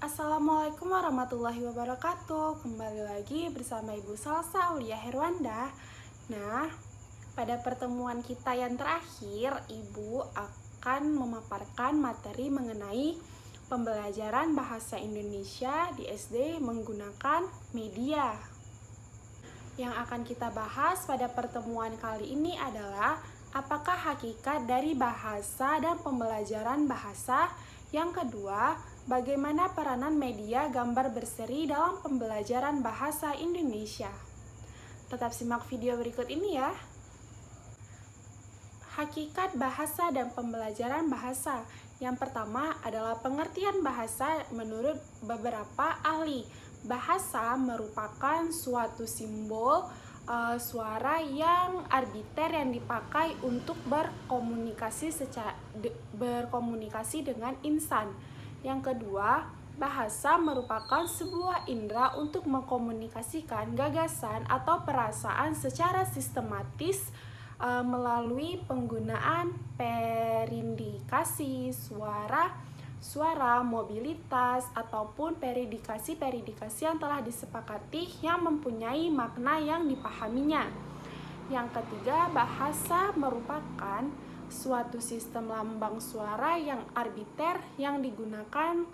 Assalamualaikum warahmatullahi wabarakatuh. Kembali lagi bersama Ibu Salsa Aulia Herwanda. Nah, pada pertemuan kita yang terakhir, Ibu akan memaparkan materi mengenai pembelajaran bahasa Indonesia di SD menggunakan media. Yang akan kita bahas pada pertemuan kali ini adalah apakah hakikat dari bahasa dan pembelajaran bahasa. Yang kedua, bagaimana peranan media gambar berseri dalam pembelajaran bahasa Indonesia. Tetap simak video berikut ini ya. Hakikat bahasa dan pembelajaran bahasa. Yang pertama adalah pengertian bahasa menurut beberapa ahli. Bahasa merupakan suatu simbol suara yang arbiter yang dipakai untuk berkomunikasi dengan insan. Yang kedua, bahasa merupakan sebuah indera untuk mengkomunikasikan gagasan atau perasaan secara sistematis melalui penggunaan perindikasi suara, mobilitas, ataupun peridikasi yang telah disepakati yang mempunyai makna yang dipahaminya. Yang ketiga, bahasa merupakan suatu sistem lambang suara yang arbiter yang digunakan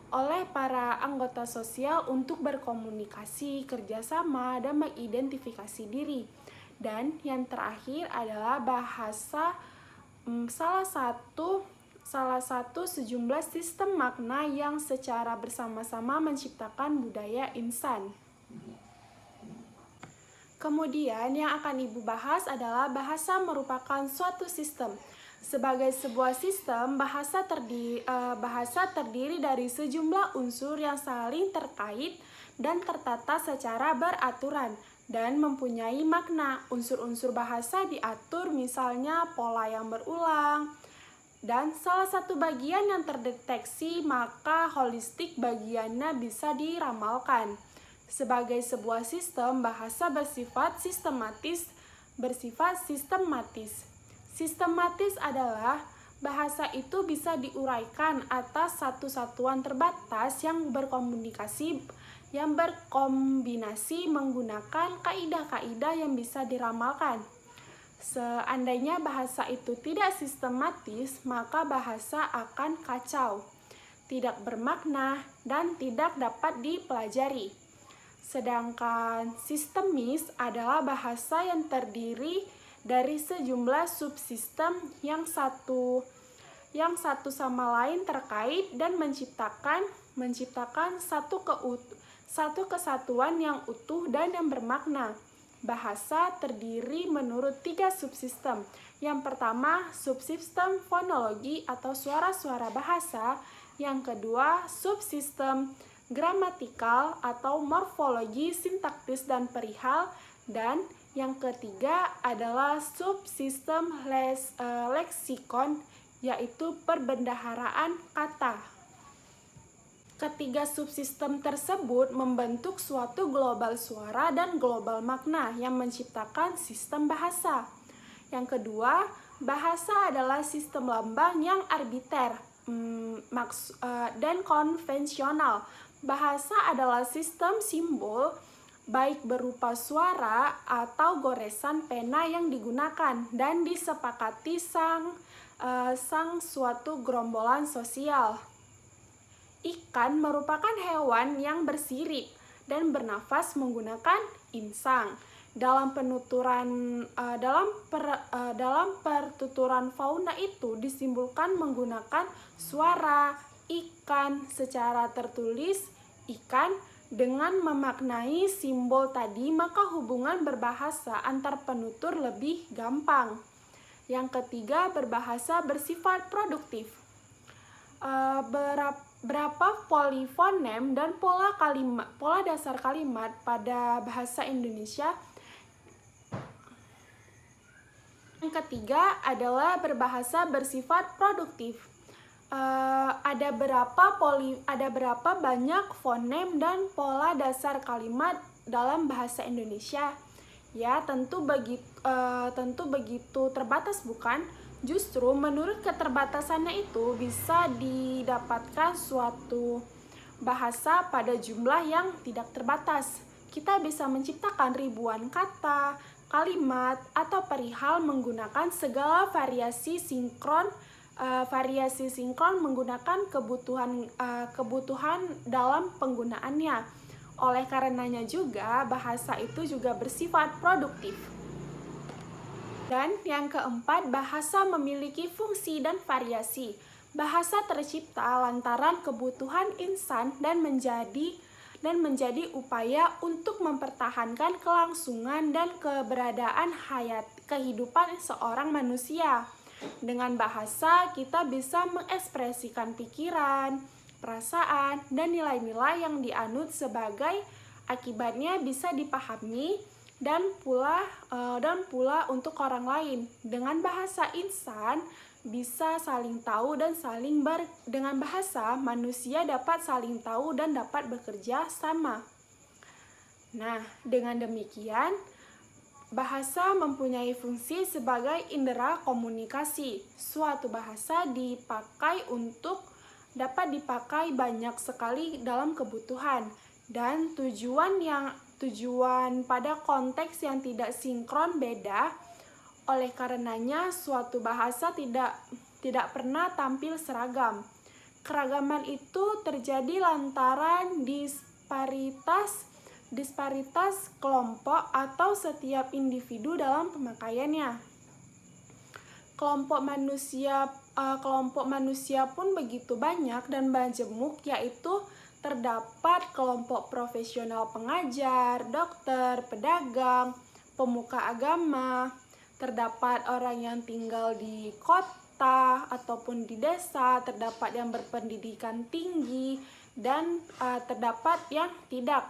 oleh para anggota sosial untuk berkomunikasi, kerjasama, dan mengidentifikasi diri. Dan yang terakhir adalah bahasa salah satu sejumlah sistem makna yang secara bersama-sama menciptakan budaya insan. Kemudian yang akan Ibu bahas adalah bahasa merupakan suatu sistem. Sebagai sebuah sistem, bahasa terdiri dari sejumlah unsur yang saling terkait dan tertata secara beraturan dan mempunyai makna. Unsur-unsur bahasa diatur misalnya pola yang berulang, dan salah satu bagian yang terdeteksi maka holistik bagiannya bisa diramalkan. Sebagai sebuah sistem, bahasa bersifat sistematis. Sistematis adalah bahasa itu bisa diuraikan atas satu satuan terbatas yang berkombinasi menggunakan kaidah-kaidah yang bisa diramalkan. Seandainya bahasa itu tidak sistematis, maka bahasa akan kacau, tidak bermakna, dan tidak dapat dipelajari. Sedangkan sistemis adalah bahasa yang terdiri dari sejumlah subsistem yang satu sama lain terkait dan menciptakan satu kesatuan yang utuh dan yang bermakna. Bahasa terdiri menurut 3 subsistem. Yang pertama, subsistem fonologi atau suara-suara bahasa. Yang kedua, subsistem gramatikal atau morfologi, sintaktis, dan perihal. Dan yang ketiga adalah subsistem leksikon, yaitu perbendaharaan kata. Ketiga subsistem tersebut membentuk suatu global suara dan global makna yang menciptakan sistem bahasa. Yang kedua, bahasa adalah sistem lambang yang arbiter dan konvensional. Bahasa adalah sistem simbol baik berupa suara atau goresan pena yang digunakan dan disepakati sang suatu gerombolan sosial. Ikan merupakan hewan yang bersirip dan bernafas menggunakan insang. Dalam pertuturan fauna itu disimbolkan menggunakan suara. Ikan secara tertulis ikan dengan memaknai simbol tadi, maka hubungan berbahasa antar penutur lebih gampang. Yang ketiga, berbahasa bersifat produktif. Berapa polifonem dan pola dasar kalimat pada bahasa Indonesia. Yang ketiga adalah berbahasa bersifat produktif. Ada berapa banyak fonem dan pola dasar kalimat dalam bahasa Indonesia? Ya, tentu begitu terbatas, bukan? Justru menurut keterbatasannya itu bisa didapatkan suatu bahasa pada jumlah yang tidak terbatas. Kita bisa menciptakan ribuan kata, kalimat, atau perihal menggunakan segala variasi sinkron menggunakan kebutuhan dalam penggunaannya. Oleh karenanya juga bahasa itu juga bersifat produktif. Dan yang keempat, bahasa memiliki fungsi dan variasi. Bahasa tercipta lantaran kebutuhan insan dan menjadi upaya untuk mempertahankan kelangsungan dan keberadaan kehidupan seorang manusia. Dengan bahasa, kita bisa mengekspresikan pikiran, perasaan, dan nilai-nilai yang dianut sebagai akibatnya bisa dipahami dan pula untuk orang lain. Dengan bahasa insan bisa saling tahu dan dengan bahasa manusia dapat saling tahu dan dapat bekerja sama. Nah, dengan demikian bahasa mempunyai fungsi sebagai indera komunikasi. Suatu bahasa dapat dipakai banyak sekali dalam kebutuhan dan tujuan pada konteks yang tidak sinkron beda. Oleh karenanya suatu bahasa tidak pernah tampil seragam. Keragaman itu terjadi lantaran disparitas kelompok atau setiap individu dalam pemakaiannya. Kelompok manusia pun begitu banyak dan majemuk, yaitu terdapat kelompok profesional pengajar, dokter, pedagang, pemuka agama, terdapat orang yang tinggal di kota ataupun di desa, terdapat yang berpendidikan tinggi, dan terdapat yang tidak.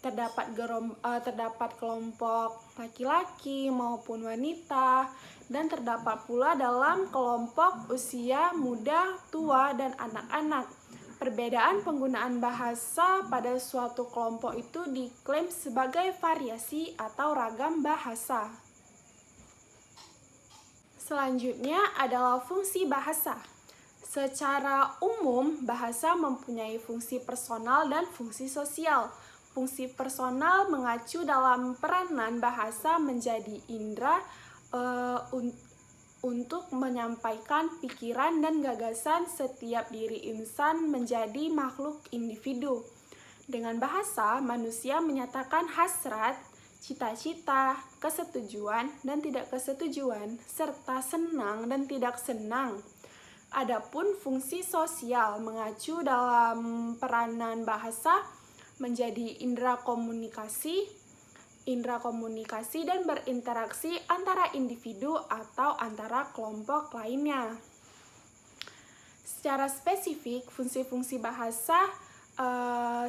Terdapat kelompok laki-laki maupun wanita, dan terdapat pula dalam kelompok usia muda, tua, dan anak-anak. Perbedaan penggunaan bahasa pada suatu kelompok itu diklaim sebagai variasi atau ragam bahasa. Selanjutnya adalah fungsi bahasa. Secara umum, bahasa mempunyai fungsi personal dan fungsi sosial. Fungsi personal mengacu dalam peranan bahasa menjadi indera untuk menyampaikan pikiran dan gagasan setiap diri insan menjadi makhluk individu. Dengan bahasa, manusia menyatakan hasrat, cita-cita, kesetujuan dan tidak kesetujuan, serta senang dan tidak senang. Adapun fungsi sosial mengacu dalam peranan bahasa menjadi indera komunikasi dan berinteraksi antara individu atau antara kelompok lainnya. Secara spesifik, fungsi-fungsi bahasa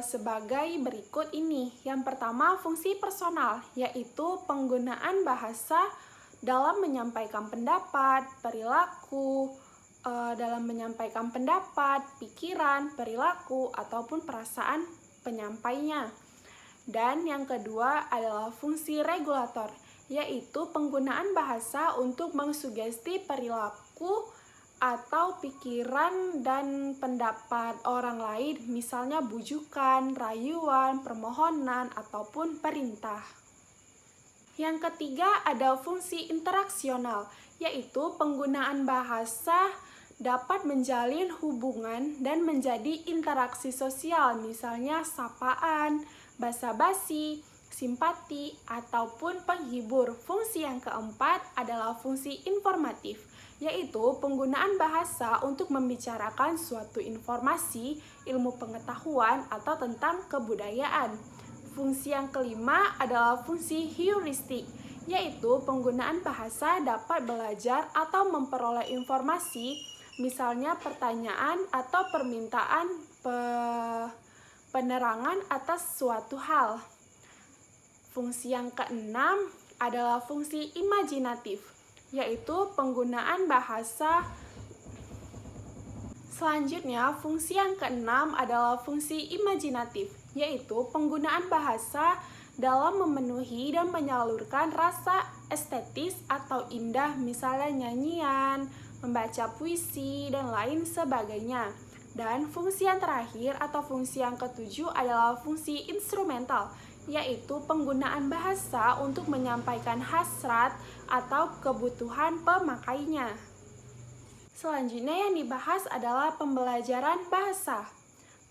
sebagai berikut ini. Yang pertama, fungsi personal, yaitu penggunaan bahasa dalam menyampaikan pendapat, perilaku, pikiran, perilaku, ataupun perasaan penyampainya. Dan yang kedua adalah fungsi regulator, yaitu penggunaan bahasa untuk mengsugesti perilaku atau pikiran dan pendapat orang lain, misalnya bujukan, rayuan, permohonan, ataupun perintah. Yang ketiga ada fungsi interaksional, yaitu penggunaan bahasa dapat menjalin hubungan dan menjadi interaksi sosial, misalnya sapaan, basa-basi, simpati, ataupun penghibur. Fungsi yang keempat adalah fungsi informatif, yaitu penggunaan bahasa untuk membicarakan suatu informasi, ilmu pengetahuan, atau tentang kebudayaan. Fungsi yang kelima adalah fungsi heuristik, yaitu penggunaan bahasa dapat belajar atau memperoleh informasi, misalnya pertanyaan atau permintaan penerangan atas suatu hal. Fungsi yang keenam adalah fungsi imajinatif, yaitu penggunaan bahasa. Selanjutnya, fungsi yang keenam adalah fungsi imajinatif, yaitu penggunaan bahasa dalam memenuhi dan menyalurkan rasa estetis atau indah, misalnya nyanyian, membaca puisi, dan lain sebagainya. Dan fungsi yang terakhir atau fungsi yang ketujuh adalah fungsi instrumental, yaitu penggunaan bahasa untuk menyampaikan hasrat atau kebutuhan pemakainya. Selanjutnya yang dibahas adalah pembelajaran bahasa.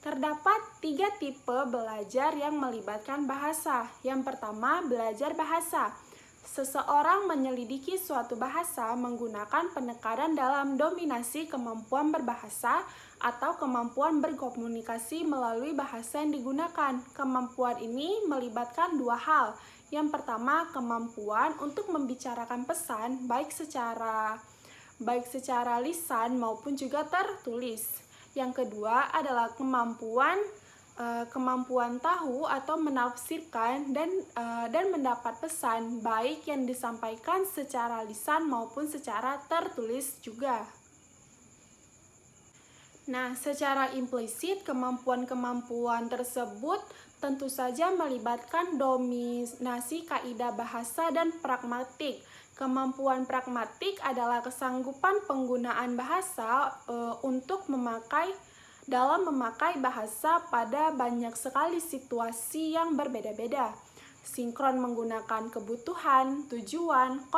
Terdapat 3 tipe belajar yang melibatkan bahasa. Yang pertama, belajar bahasa. Seseorang menyelidiki suatu bahasa menggunakan penekanan dalam dominasi kemampuan berbahasa atau kemampuan berkomunikasi melalui bahasa yang digunakan. Kemampuan ini melibatkan 2 hal. Yang pertama, kemampuan untuk membicarakan pesan baik secara lisan maupun juga tertulis. Yang kedua adalah kemampuan tahu atau menafsirkan dan mendapat pesan baik yang disampaikan secara lisan maupun secara tertulis juga. Nah, secara implisit kemampuan-kemampuan tersebut tentu saja melibatkan dominasi kaidah bahasa dan pragmatik. Kemampuan pragmatik adalah kesanggupan penggunaan bahasa untuk memakai bahasa pada banyak sekali situasi yang berbeda-beda. Sinkron menggunakan kebutuhan, tujuan,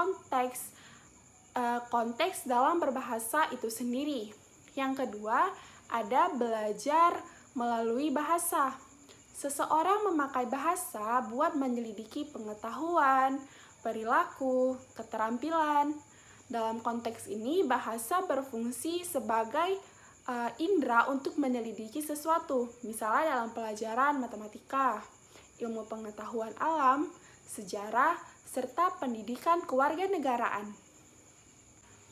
konteks dalam berbahasa itu sendiri. Yang kedua, ada belajar melalui bahasa. Seseorang memakai bahasa buat menyelidiki pengetahuan, perilaku, keterampilan. Dalam konteks ini, bahasa berfungsi sebagai indera untuk menyelidiki sesuatu, misalnya dalam pelajaran matematika, ilmu pengetahuan alam, sejarah, serta pendidikan kewarganegaraan.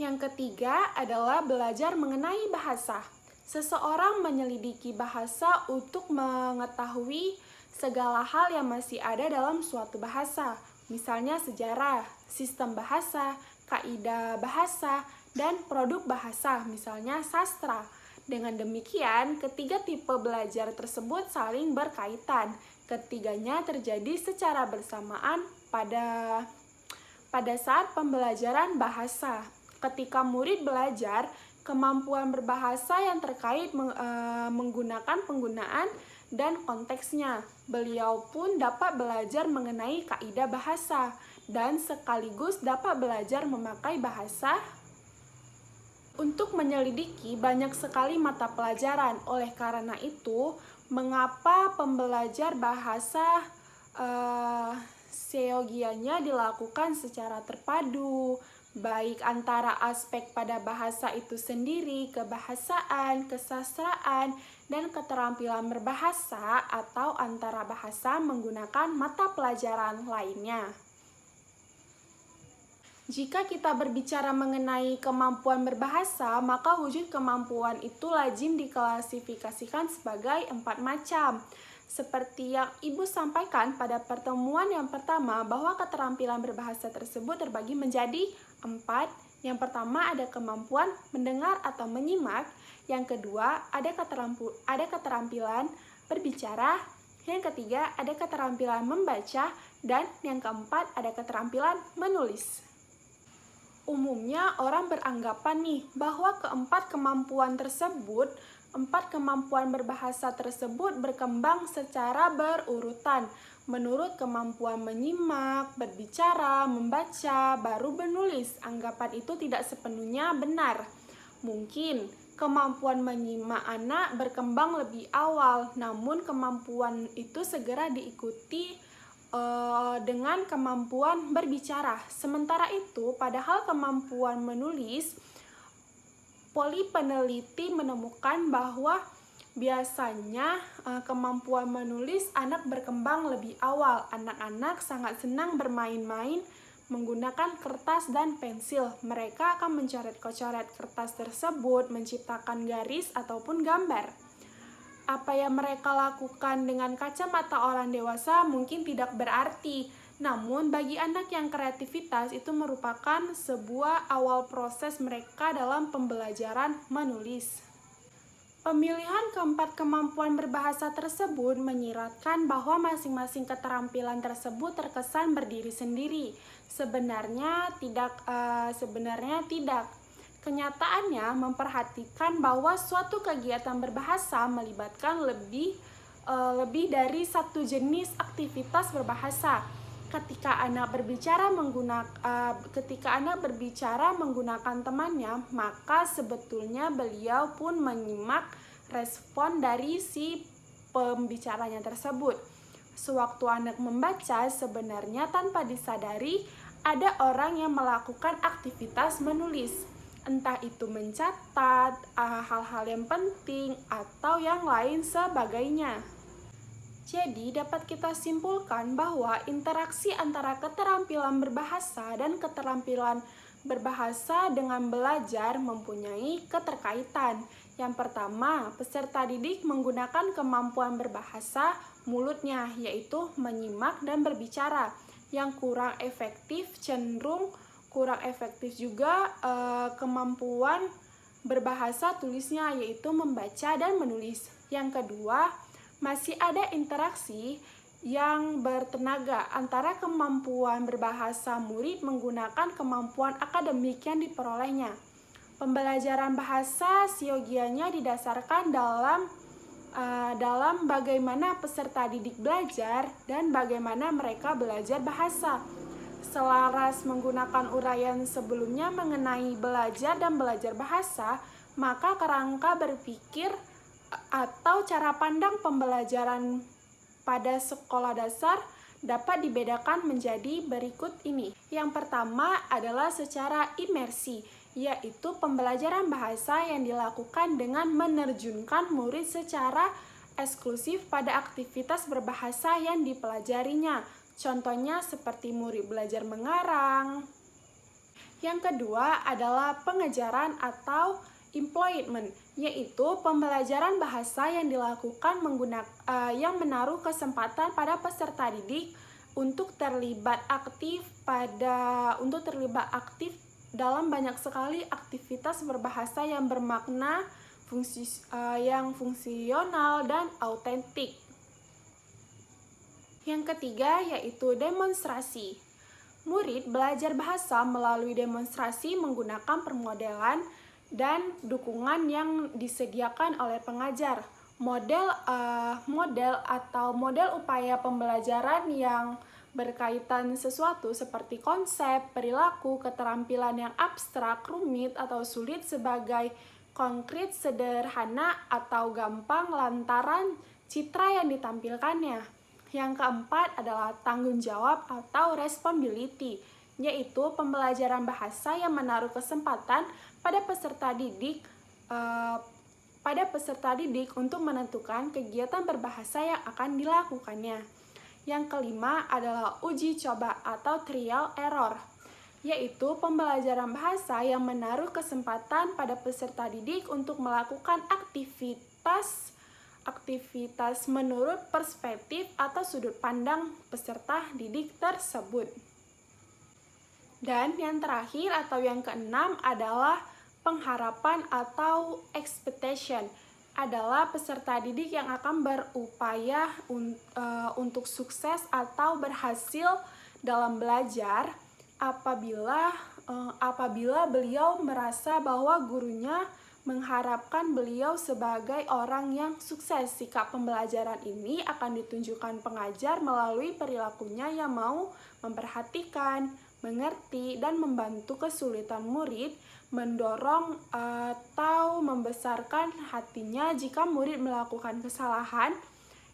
Yang ketiga adalah belajar mengenai bahasa. Seseorang menyelidiki bahasa untuk mengetahui segala hal yang masih ada dalam suatu bahasa, misalnya sejarah, sistem bahasa, kaidah bahasa, dan produk bahasa, misalnya sastra. Dengan demikian, ketiga tipe belajar tersebut saling berkaitan. Ketiganya terjadi secara bersamaan pada saat pembelajaran bahasa. Ketika murid belajar, kemampuan berbahasa yang terkait menggunakan penggunaan dan konteksnya. Beliau pun dapat belajar mengenai kaidah bahasa dan sekaligus dapat belajar memakai bahasa untuk menyelidiki banyak sekali mata pelajaran. Oleh karena itu, mengapa pembelajar bahasa seyogianya dilakukan secara terpadu, baik antara aspek pada bahasa itu sendiri, kebahasaan, kesastraan, dan keterampilan berbahasa, atau antara bahasa menggunakan mata pelajaran lainnya. Jika kita berbicara mengenai kemampuan berbahasa, maka wujud kemampuan itu lazim diklasifikasikan sebagai 4 macam. Seperti yang Ibu sampaikan pada pertemuan yang pertama, bahwa keterampilan berbahasa tersebut terbagi menjadi 4. Yang pertama ada kemampuan mendengar atau menyimak. Yang kedua ada keterampilan berbicara. Yang ketiga ada keterampilan membaca. Dan yang keempat ada keterampilan menulis. Umumnya orang beranggapan nih bahwa keempat kemampuan berbahasa tersebut berkembang secara berurutan. Menurut kemampuan menyimak, berbicara, membaca, baru menulis. Anggapan itu tidak sepenuhnya benar. Mungkin kemampuan menyimak anak berkembang lebih awal, namun kemampuan itu segera diikuti dengan kemampuan berbicara. Sementara itu, padahal kemampuan menulis, peneliti menemukan bahwa biasanya kemampuan menulis anak berkembang lebih awal. Anak-anak sangat senang bermain-main menggunakan kertas dan pensil. Mereka akan mencoret-coret kertas tersebut, menciptakan garis ataupun gambar. Apa yang mereka lakukan dengan kacamata orang dewasa mungkin tidak berarti. Namun bagi anak yang kreativitas itu merupakan sebuah awal proses mereka dalam pembelajaran menulis. Pemilihan keempat kemampuan berbahasa tersebut menyiratkan bahwa masing-masing keterampilan tersebut terkesan berdiri sendiri. Sebenarnya tidak. Kenyataannya memperhatikan bahwa suatu kegiatan berbahasa melibatkan lebih dari satu jenis aktivitas berbahasa. Ketika anak berbicara menggunakan temannya, maka sebetulnya beliau pun menyimak respon dari si pembicaranya tersebut. Sewaktu anak membaca, sebenarnya tanpa disadari ada orang yang melakukan aktivitas menulis. Entah itu mencatat hal-hal yang penting atau yang lain sebagainya. Jadi dapat kita simpulkan bahwa interaksi antara keterampilan berbahasa dan keterampilan berbahasa dengan belajar mempunyai keterkaitan. Yang pertama, peserta didik menggunakan kemampuan berbahasa mulutnya, yaitu menyimak dan berbicara. Yang kurang efektif juga kemampuan berbahasa tulisnya, yaitu membaca dan menulis. Yang kedua, masih ada interaksi yang bertenaga antara kemampuan berbahasa murid menggunakan kemampuan akademik yang diperolehnya. Pembelajaran bahasa siogianya didasarkan dalam bagaimana peserta didik belajar dan bagaimana mereka belajar bahasa. Selaras menggunakan uraian sebelumnya mengenai belajar dan belajar bahasa, maka kerangka berpikir atau cara pandang pembelajaran pada sekolah dasar dapat dibedakan menjadi berikut ini. Yang pertama adalah secara imersi, yaitu pembelajaran bahasa yang dilakukan dengan menerjunkan murid secara eksklusif pada aktivitas berbahasa yang dipelajarinya. Contohnya seperti murid belajar mengarang. Yang kedua adalah pengejaran atau employment, yaitu pembelajaran bahasa yang dilakukan yang menaruh kesempatan pada peserta didik untuk terlibat aktif dalam banyak sekali aktivitas berbahasa yang bermakna, yang fungsional dan autentik. Yang ketiga yaitu demonstrasi. Murid belajar bahasa melalui demonstrasi menggunakan permodelan dan dukungan yang disediakan oleh pengajar. Model upaya pembelajaran yang berkaitan sesuatu seperti konsep, perilaku, keterampilan yang abstrak, rumit, atau sulit sebagai konkret, sederhana, atau gampang lantaran citra yang ditampilkannya. Yang keempat adalah tanggung jawab atau responsibility, yaitu pembelajaran bahasa yang menaruh kesempatan pada peserta didik untuk menentukan kegiatan berbahasa yang akan dilakukannya. Yang kelima adalah uji coba atau trial error, yaitu pembelajaran bahasa yang menaruh kesempatan pada peserta didik untuk melakukan aktivitas menurut perspektif atau sudut pandang peserta didik tersebut. Dan yang terakhir atau yang keenam adalah pengharapan atau expectation, adalah peserta didik yang akan berupaya untuk sukses atau berhasil dalam belajar apabila beliau merasa bahwa gurunya mengharapkan beliau sebagai orang yang sukses. Sikap pembelajaran ini akan ditunjukkan pengajar melalui perilakunya yang mau memperhatikan, mengerti, dan membantu kesulitan murid, mendorong atau membesarkan hatinya jika murid melakukan kesalahan,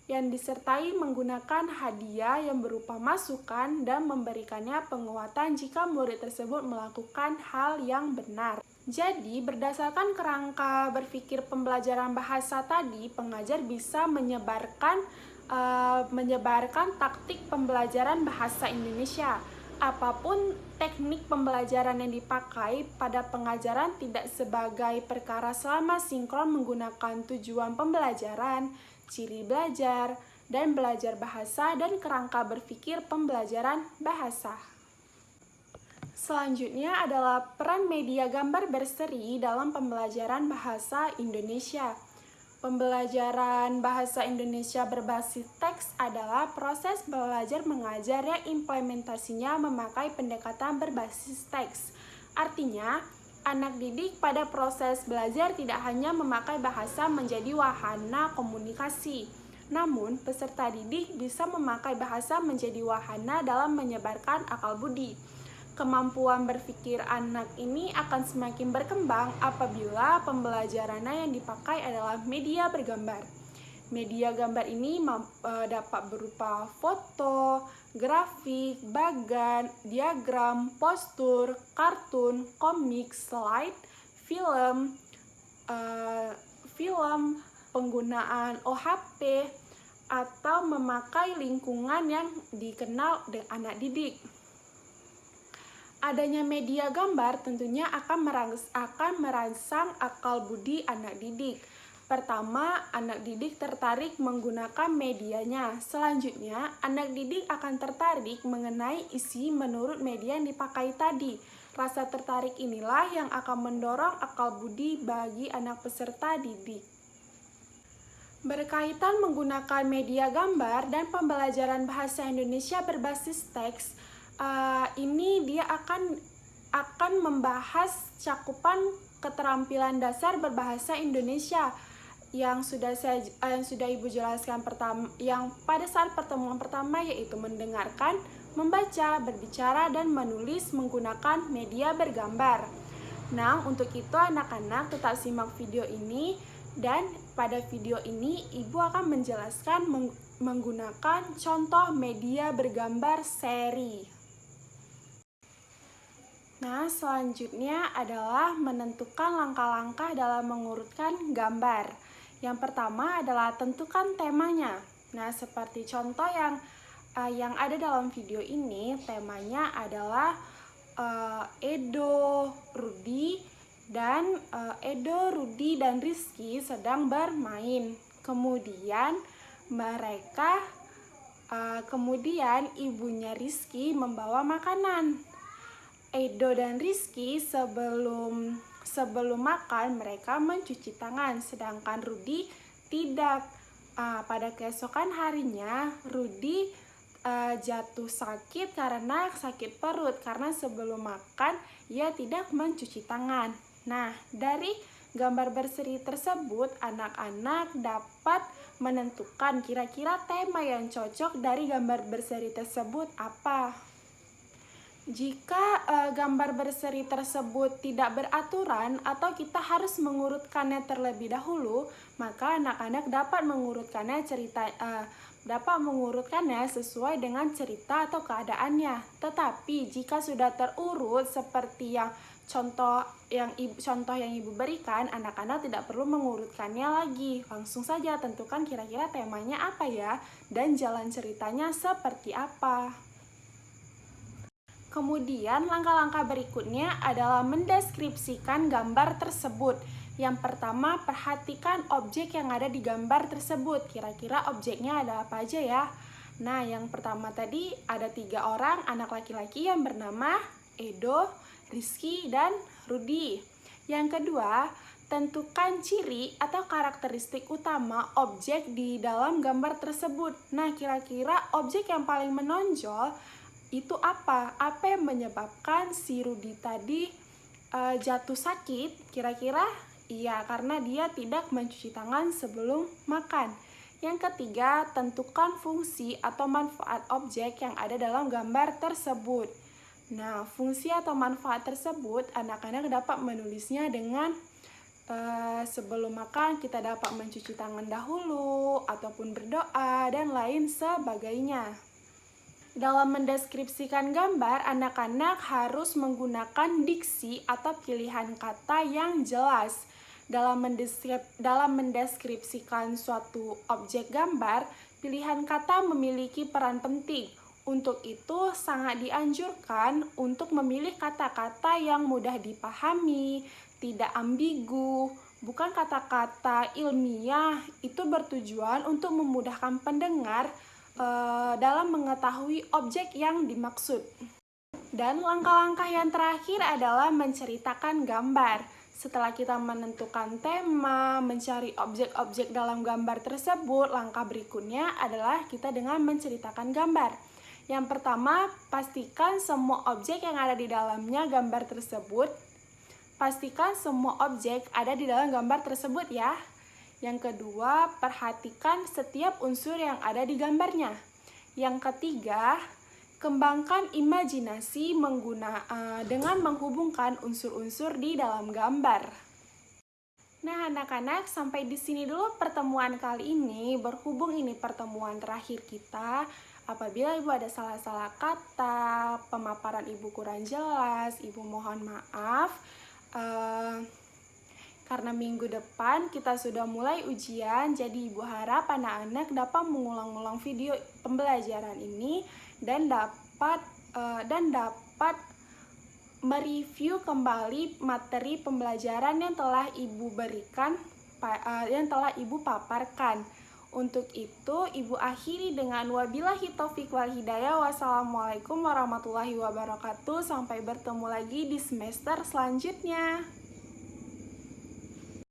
yang disertai menggunakan hadiah yang berupa masukan dan memberikannya penguatan jika murid tersebut melakukan hal yang benar. Jadi, berdasarkan kerangka berpikir pembelajaran bahasa tadi, pengajar bisa menyebarkan taktik pembelajaran bahasa Indonesia. Apapun teknik pembelajaran yang dipakai pada pengajaran tidak sebagai perkara selama sinkron menggunakan tujuan pembelajaran, ciri belajar, dan belajar bahasa dan kerangka berpikir pembelajaran bahasa. Selanjutnya adalah peran media gambar berseri dalam pembelajaran bahasa Indonesia. Pembelajaran bahasa Indonesia berbasis teks adalah proses belajar mengajar yang implementasinya memakai pendekatan berbasis teks. Artinya, Anak didik pada proses belajar tidak hanya memakai bahasa menjadi wahana komunikasi, namun peserta didik bisa memakai bahasa menjadi wahana dalam menyebarkan akal budi. Kemampuan berpikir anak ini akan semakin berkembang apabila pembelajarannya yang dipakai adalah media bergambar. Media gambar ini dapat berupa foto, grafik, bagan, diagram, postur, kartun, komik, slide, film, penggunaan OHP, atau memakai lingkungan yang dikenal dengan anak didik. Adanya media gambar tentunya akan merangsang akal budi anak didik. Pertama, anak didik tertarik menggunakan medianya. Selanjutnya, anak didik akan tertarik mengenai isi menurut media yang dipakai tadi. Rasa tertarik inilah yang akan mendorong akal budi bagi anak peserta didik. Berkaitan menggunakan media gambar dan pembelajaran bahasa Indonesia berbasis teks, ini dia akan membahas cakupan keterampilan dasar berbahasa Indonesia yang sudah Ibu jelaskan yang pada saat pertemuan pertama, yaitu mendengarkan, membaca, berbicara, dan menulis menggunakan media bergambar. Nah, untuk itu anak-anak tetap simak video ini, dan pada video ini Ibu akan menjelaskan menggunakan contoh media bergambar seri. Nah, selanjutnya adalah menentukan langkah-langkah dalam mengurutkan gambar. Yang pertama adalah tentukan temanya. Nah, seperti contoh yang ada dalam video ini, temanya adalah Edo, Rudy, dan Rizky sedang bermain. Kemudian ibunya Rizky membawa makanan. Edo dan Rizky sebelum makan mereka mencuci tangan, sedangkan Rudy tidak. Pada keesokan harinya Rudy jatuh sakit karena sakit perut karena sebelum makan ia tidak mencuci tangan. Nah, dari gambar berseri tersebut anak-anak dapat menentukan kira-kira tema yang cocok dari gambar berseri tersebut apa. Jika gambar berseri tersebut tidak beraturan atau kita harus mengurutkannya terlebih dahulu, maka anak-anak dapat mengurutkannya sesuai dengan cerita atau keadaannya. Tetapi jika sudah terurut seperti yang contoh yang Ibu berikan, anak-anak tidak perlu mengurutkannya lagi. Langsung saja tentukan kira-kira temanya apa ya, dan jalan ceritanya seperti apa. Kemudian langkah-langkah berikutnya adalah mendeskripsikan gambar tersebut. Yang pertama, perhatikan objek yang ada di gambar tersebut. Kira-kira objeknya ada apa aja ya? Nah, yang pertama tadi ada 3 orang anak laki-laki yang bernama Edo, Rizky, dan Rudy. Yang kedua, tentukan ciri atau karakteristik utama objek di dalam gambar tersebut. Nah, kira-kira objek yang paling menonjol itu apa? Apa yang menyebabkan si Rudy tadi jatuh sakit? Kira-kira iya, karena dia tidak mencuci tangan sebelum makan. Yang ketiga, tentukan fungsi atau manfaat objek yang ada dalam gambar tersebut. Nah, fungsi atau manfaat tersebut anak-anak dapat menulisnya dengan sebelum makan kita dapat mencuci tangan dahulu, ataupun berdoa, dan lain sebagainya. Dalam mendeskripsikan gambar, anak-anak harus menggunakan diksi atau pilihan kata yang jelas. Dalam mendeskripsikan suatu objek gambar, pilihan kata memiliki peran penting. Untuk itu, sangat dianjurkan untuk memilih kata-kata yang mudah dipahami, tidak ambigu, bukan kata-kata ilmiah. Itu bertujuan untuk memudahkan pendengar dalam mengetahui objek yang dimaksud. Dan langkah-langkah yang terakhir adalah menceritakan gambar. Setelah kita menentukan tema, mencari objek-objek dalam gambar tersebut, langkah berikutnya adalah kita dengan menceritakan gambar. Yang pertama, pastikan semua objek yang ada di dalamnya gambar tersebut pastikan semua objek ada di dalam gambar tersebut ya. Yang kedua, perhatikan setiap unsur yang ada di gambarnya. Yang ketiga, kembangkan imajinasi dengan menghubungkan unsur-unsur di dalam gambar. Nah, anak-anak, sampai di sini dulu pertemuan kali ini. Berhubung ini pertemuan terakhir kita, apabila Ibu ada salah-salah kata, pemaparan Ibu kurang jelas, Ibu mohon maaf. Karena minggu depan kita sudah mulai ujian, jadi Ibu harap anak-anak dapat mengulang-ulang video pembelajaran ini dan dapat mereview kembali materi pembelajaran yang telah Ibu berikan, yang telah Ibu paparkan. Untuk itu, Ibu akhiri dengan wabillahi taufiq wal hidayah. Wassalamualaikum warahmatullahi wabarakatuh. Sampai bertemu lagi di semester selanjutnya.